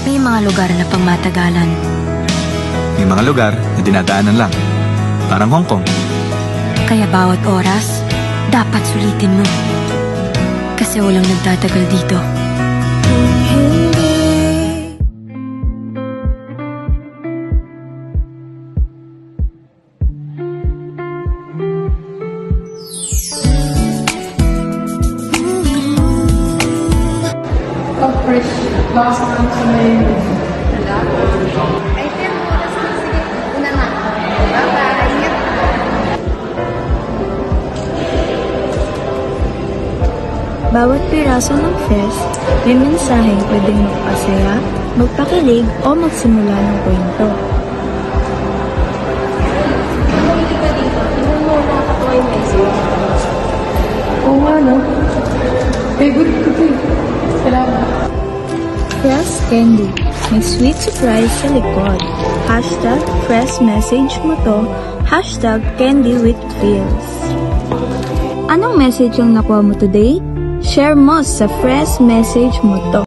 May mga lugar na pangmatagalan. May mga lugar na dinadaanan lang. Parang Hong Kong. Kaya bawat oras, dapat sulitin mo. Kasi walang nagtatagal dito. Fresh box ng kamay. Ay, 10 oras na. Sige, una na. Bye-bye. Ingat ka. Bawat piraso ng fest, may mensaheng pwedeng magpasaya, magpakilig o magsimula ng kwento. Hindi ka dito. Tingnan mo, nakakatawa yung message. Oo nga, no? Favorite ko ito eh. Salamat. Fresh Candy, may sweet surprise sa likod. Hashtag fresh message mo to, hashtag candy with feels. Anong message ang nakuha mo today? Share mo sa fresh message mo to.